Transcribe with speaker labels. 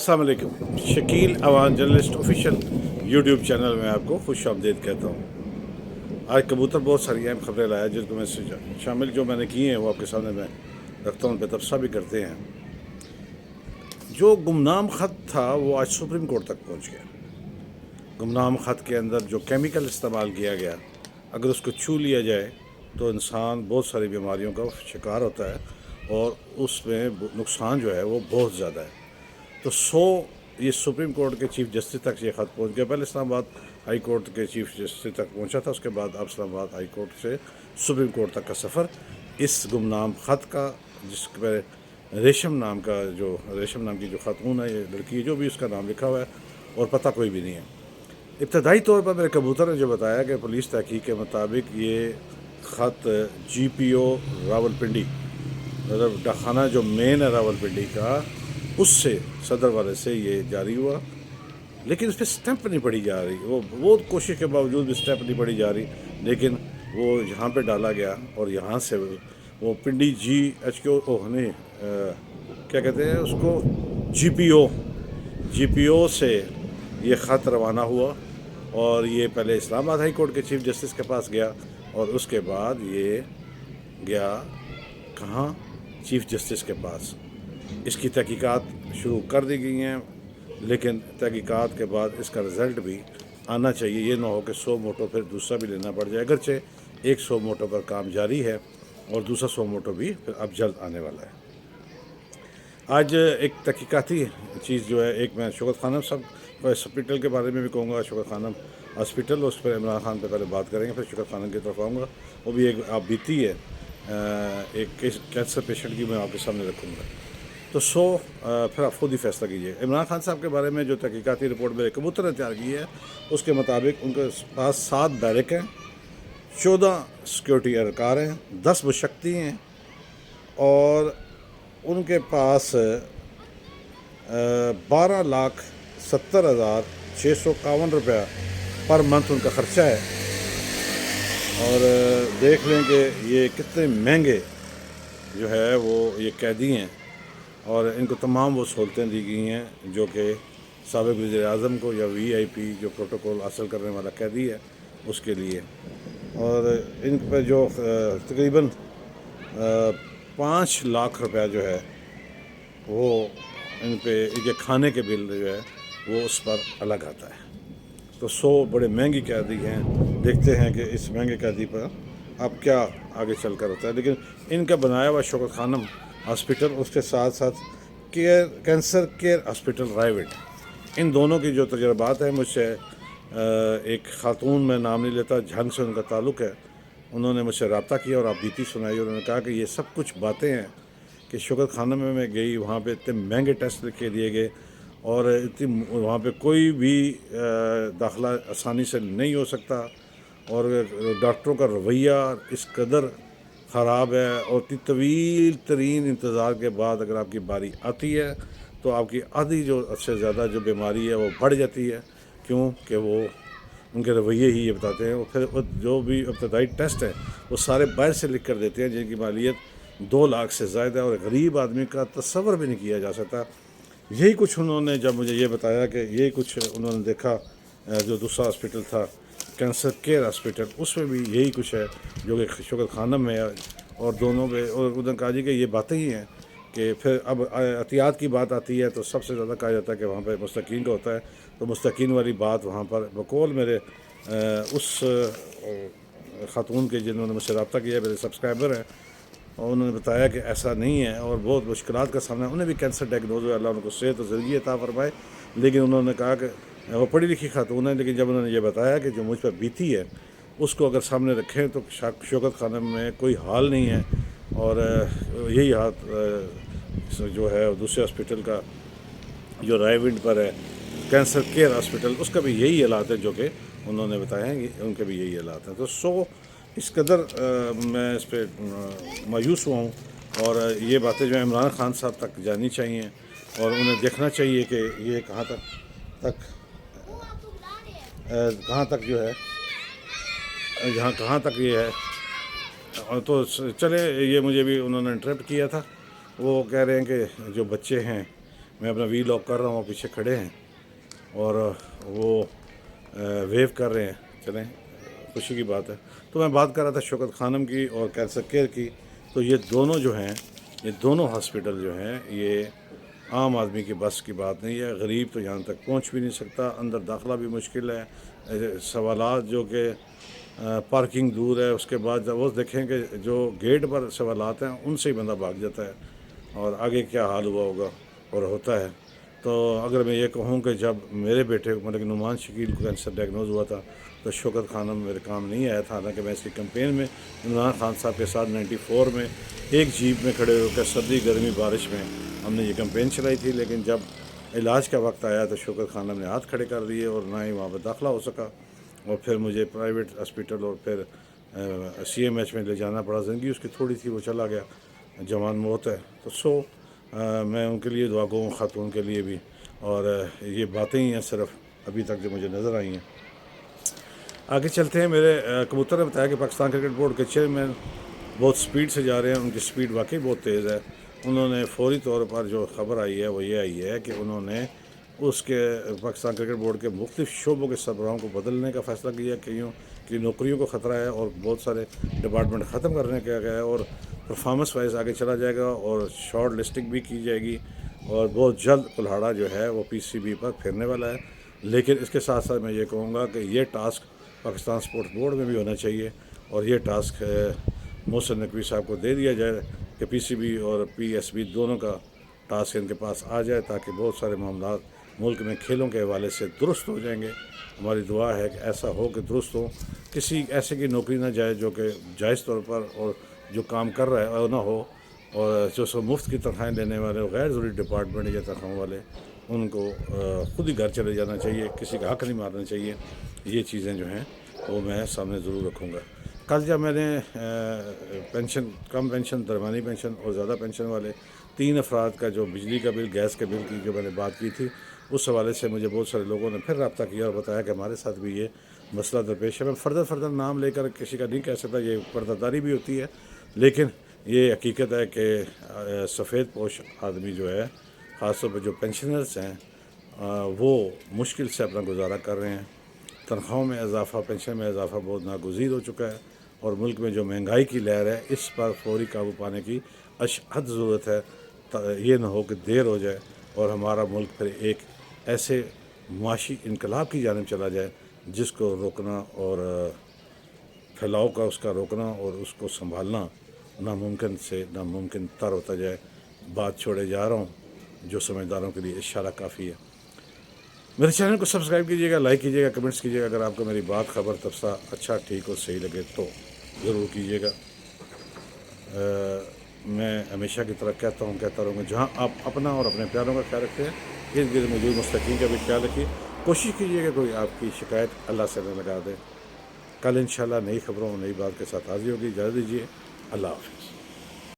Speaker 1: अस्सलाम वालेकुम। Shakeel Awan journalist official YouTube channel में आपको खुश आमदीद कहता हूँ। आज कबूतर बहुत सारी अहम खबरें लाया जिनको मैं शामिल जो मैंने की हैं वो आपके सामने मैं रखता हूँ, तबसरा भी करते हैं। जो गुमनाम ख़त था वो आज सुप्रीम कोर्ट तक पहुँच गया। गुमनाम ख़त के अंदर जो केमिकल इस्तेमाल किया गया, अगर उसको छू लिया जाए तो इंसान बहुत सारी बीमारियों का शिकार होता है और उसमें नुकसान जो है वो बहुत ज़्यादा है। तो ये सुप्रीम कोर्ट के चीफ जस्टिस तक ये ख़त पहुंच गया। पहले इस्लामाबाद हाई कोर्ट के चीफ जस्टिस तक पहुंचा था, उसके बाद अब इस्लामाबाद हाई कोर्ट से सुप्रीम कोर्ट तक का सफ़र इस गुमनाम ख़त का, जिस पर रेशम नाम की जो खातून है, ये लड़की है, जो भी उसका नाम लिखा हुआ है और पता कोई भी नहीं है। इब्तदाई तौर पर मेरे कबूतर ने जो बताया कि पुलिस तहकीक के मुताबिक ये ख़त GPO रावलपिंडी, मतलब डाखाना जो मेन है रावलपिंडी का, उससे सदर वाले से ये जारी हुआ, लेकिन उस पर स्टैंप नहीं पड़ी जा रही। वो बहुत कोशिश के बावजूद भी स्टैंप नहीं पड़ी जा रही, लेकिन वो यहाँ पे डाला गया और यहाँ से वो पिंडी GHQ नहीं क्या कहते हैं उसको, GPO से ये ख़त रवाना हुआ और ये पहले इस्लामाबाद हाई कोर्ट के चीफ जस्टिस के पास गया और उसके बाद ये गया कहाँ, चीफ जस्टिस के पास। इसकी तहकीकात शुरू कर दी गई हैं, लेकिन तहकीकात के बाद इसका रिज़ल्ट भी आना चाहिए। ये ना हो कि 100 मोटो फिर दूसरा भी लेना पड़ जाए, अगरचे एक 100 मोटो पर काम जारी है और दूसरा 100 मोटो भी फिर अब जल्द आने वाला है। आज एक तहकीकाती चीज़ जो है, एक मैं शौकत खानम साहब हॉस्पिटल के बारे में भी कहूँगा। शौकत खानम हॉस्पिटल, उस पर इमरान खान पे पहले बात करेंगे, फिर शौकत खानम की तरफ आऊँगा। वो भी एक आप बीती है, एक कैंसर पेशेंट की मैं आपके सामने रखूँगा। तो फिर आप खुद ही फैसला कीजिए। इमरान खान साहब के बारे में जो तहकीकाती रिपोर्ट मेरे कबूतर ने तैयार की है, उसके मुताबिक उनके पास 7 बैरक हैं, 14 सिक्योरिटी एहलकार हैं, 10 मुशक्ती हैं और उनके पास 12,70,651 रुपया पर मंथ उनका ख़र्चा है। और देख लें कि ये कितने महंगे जो है वो ये कैदी हैं और इनको तमाम वो सहूलतें दी गई हैं जो कि साबिक़ वज़ीर-ए-आज़म को या VIP जो प्रोटोकॉल हासिल करने वाला कैदी है उसके लिए। और इन पर जो तकरीबन 5 लाख रुपया जो है वो इन पे ये खाने के बिल जो है वो उस पर अलग आता है। तो 100 बड़े महंगी कैदी हैं। देखते हैं कि इस महंगे कैदी पर अब क्या आगे चल कर होता है। लेकिन इनका बनाया हुआ शौकत खानम हॉस्पिटल, उसके साथ साथ कैंसर केयर हॉस्पिटल रायविंड, इन दोनों की जो तजर्बात है, मुझसे एक ख़ातून, में नाम नहीं लेता, झंग से उनका ताल्लुक़ है, उन्होंने मुझसे रब्ता किया और आप बीती सुनाई। उन्होंने कहा कि ये सब कुछ बातें हैं कि शौकत खानम में मैं गई, वहाँ पे इतने महंगे टेस्ट लिख के दिए गए और इतनी वहाँ पे कोई भी दाखिला आसानी से नहीं हो सकता और डॉक्टरों का रवैया इस कदर ख़राब है और इतनी तवील तरीन इंतज़ार के बाद अगर आपकी बारी आती है तो आपकी आधी जो से ज़्यादा जो बीमारी है वो बढ़ जाती है, क्योंकि वो उनके रवैये ही ये बताते हैं। और फिर जो भी इब्तदाई टेस्ट हैं वो सारे बाहर से लिख कर देते हैं जिनकी मालियत 2 लाख से ज़्यादा है और गरीब आदमी का तस्वर भी नहीं किया जा सकता। यही कुछ उन्होंने जब मुझे ये बताया कि यही कुछ उन्होंने देखा, जो दूसरा हॉस्पिटल था कैंसर केयर हॉस्पिटल, उसमें भी यही कुछ है जो कि शौकत खानम में है। और दोनों में और उन्होंने कहा जी कि ये बातें ही हैं कि फिर अब एहतियात की बात आती है तो सबसे ज़्यादा कहा जाता है कि वहाँ पर मुस्तकीन का होता है। तो मुस्तकीन वाली बात वहाँ पर बकौल मेरे उस ख़ातून के जिन्होंने मुझसे रब्ता किया, मेरे सब्सक्राइबर हैं, और उन्होंने बताया कि ऐसा नहीं है और बहुत मुश्किलात का सामना। उन्हें भी कैंसर डायग्नोज हुआ, अल्लाह उनको सेहत और ज़िंदगी अता फरमाए। लेकिन उन्होंने कहा कि वो पढ़ी लिखी खातून है, लेकिन जब उन्होंने ये बताया कि जो मुझ पर बीती है उसको अगर सामने रखें तो शौकत खानम में कोई हाल नहीं है। और यही हाथ जो है दूसरे हॉस्पिटल का जो रायविंड पर है कैंसर केयर हॉस्पिटल, उसका भी यही हालात है जो कि उन्होंने बताया हैं कि उनके भी यही हालात हैं। तो इस कदर मैं इस पर मायूस हुआ हूँ और ये बातें जो इमरान खान साहब तक जानी चाहिए और उन्हें देखना चाहिए कि ये कहाँ तक जो है, कहाँ तक ये है। तो चले, ये मुझे भी उन्होंने इंटरप्ट किया था। वो कह रहे हैं कि जो बच्चे हैं میں اپنا وی لاگ کر رہا ہوں، پیچھے کھڑے ہیں اور وہ ویو کر رہے ہیں. چلیں خوشی کی بات ہے. تو میں بات کر رہا تھا شوکت خانم کی اور کینسر کیئر کی. تو یہ دونوں جو ہیں، یہ دونوں ہاسپٹل جو ہیں، یہ عام آدمی کی بس کی بات نہیں ہے. غریب تو یہاں تک پہنچ بھی نہیں سکتا، اندر داخلہ بھی مشکل ہے. سوالات جو کہ پارکنگ دور ہے، اس کے بعد جب وہ دیکھیں کہ جو گیٹ پر سوالات ہیں ان سے ہی بندہ بھاگ جاتا ہے اور آگے کیا حال ہوا ہوگا اور ہوتا ہے. تو اگر میں یہ کہوں کہ جب میرے بیٹے مطلب کہ نعمان شکیل کو کینسر ڈائگنوز ہوا تھا تو شوکت خانم میرے کام نہیں آیا تھا. حالانکہ میں اس کی کمپین میں عمران خان صاحب کے ساتھ 94 میں ایک جیپ میں کھڑے ہو کر سردی گرمی بارش میں ہم نے یہ کمپین چلائی تھی. لیکن جب علاج کا وقت آیا تو شوکت خانم نے ہاتھ کھڑے کر دیے اور نہ ہی وہاں پہ داخلہ ہو سکا اور پھر مجھے پرائیویٹ ہاسپٹل اور پھر CMH میں لے جانا پڑا. زندگی اس کی تھوڑی تھی، وہ چلا گیا، جوان موت ہے. تو میں ان کے لیے دعا گو ہوں، خاتون کے لیے بھی. اور یہ باتیں ہی ہیں صرف ابھی تک جو مجھے نظر آئی ہیں. آگے چلتے ہیں. میرے کبوتر نے بتایا کہ پاکستان کرکٹ بورڈ کے چیئرمین بہت سپیڈ سے جا رہے ہیں. ان کی سپیڈ واقعی بہت تیز ہے. انہوں نے فوری طور پر جو خبر آئی ہے وہ یہ آئی ہے کہ انہوں نے اس کے پاکستان کرکٹ بورڈ کے مختلف شعبوں کے سربراہوں کو بدلنے کا فیصلہ کیا کہ نوکریوں کو خطرہ ہے اور بہت سارے ڈپارٹمنٹ ختم کرنے کا گیا ہے اور پرفارمنس وائز آگے چلا جائے گا اور شارٹ لسٹنگ بھی کی جائے گی اور بہت جلد کلہاڑا جو ہے وہ PCB پر پھیرنے والا ہے. لیکن اس کے ساتھ ساتھ میں یہ کہوں گا کہ یہ ٹاسک پاکستان سپورٹس بورڈ میں بھی ہونا چاہیے اور یہ ٹاسک محسن نقوی صاحب کو دے دیا جائے کہ PCB اور PSB دونوں کا ٹاسک ان کے پاس آ جائے تاکہ بہت سارے معاملات ملک میں کھیلوں کے حوالے سے درست ہو جائیں گے. ہماری دعا ہے کہ ایسا ہو کہ درست ہو، کسی ایسے کی نوکری نہ جائے جو کہ جائز طور پر اور جو کام کر رہا ہے نہ ہو، اور جو سو مفت کی تنخواہیں لینے والے غیر ضروری ڈپارٹمنٹ یا تنخواہوں والے ان کو خود ہی گھر چلے جانا چاہیے، کسی کا حق نہیں مارنا چاہیے. یہ چیزیں جو ہیں وہ میں سامنے ضرور رکھوں گا. کل جب میں نے پینشن، کم پینشن، درمیانی پینشن اور زیادہ پینشن والے 3 افراد کا جو بجلی کا بل، گیس کے بل کی جو میں نے بات کی تھی، اس حوالے سے مجھے بہت سارے لوگوں نے پھر رابطہ کیا اور بتایا کہ ہمارے ساتھ بھی یہ مسئلہ درپیش ہے. میں فردر نام لے کر کسی کا نہیں کہہ سکتا، یہ پردہ بھی ہوتی ہے، لیکن یہ حقیقت ہے کہ سفید پوش آدمی جو ہے، خاص طور پہ جو پینشنرز ہیں، وہ مشکل سے اپنا گزارا کر رہے ہیں. تنخواہوں میں اضافہ، پینشن میں اضافہ بہت ناگزیر ہو چکا ہے اور ملک میں جو مہنگائی کی لہر ہے اس پر فوری قابو پانے کی اشد ضرورت ہے. یہ نہ ہو کہ دیر ہو جائے اور ہمارا ملک پھر ایک ایسے معاشی انقلاب کی جانب چلا جائے جس کو روکنا اور پھیلاؤ کا اس کا روکنا اور اس کو سنبھالنا ناممکن سے ناممکن تر ہوتا جائے. بات چھوڑے جا رہا ہوں، جو سمجھداروں کے لیے اشارہ کافی ہے. میرے چینل کو سبسکرائب کیجیے گا، لائک کیجیے گا، کمنٹس کیجیے گا. اگر آپ کو میری بات، خبر، تبصرہ اچھا، ٹھیک اور صحیح لگے تو ضرور کیجیے گا. میں ہمیشہ کی طرح کہتا رہوں گا، جہاں آپ اپنا اور اپنے پیاروں کا خیال رکھتے ہیں، ارد گرد موجود مستحقین کا بھی خیال رکھیے. کوشش کیجیے گا کوئی آپ کی شکایت اللہ سے نہ لگا دے. کل انشاءاللہ نئی خبروں، نئی بات کے ساتھ حاضر ہوگی. اجازت دیجیے. اللہ حافظ.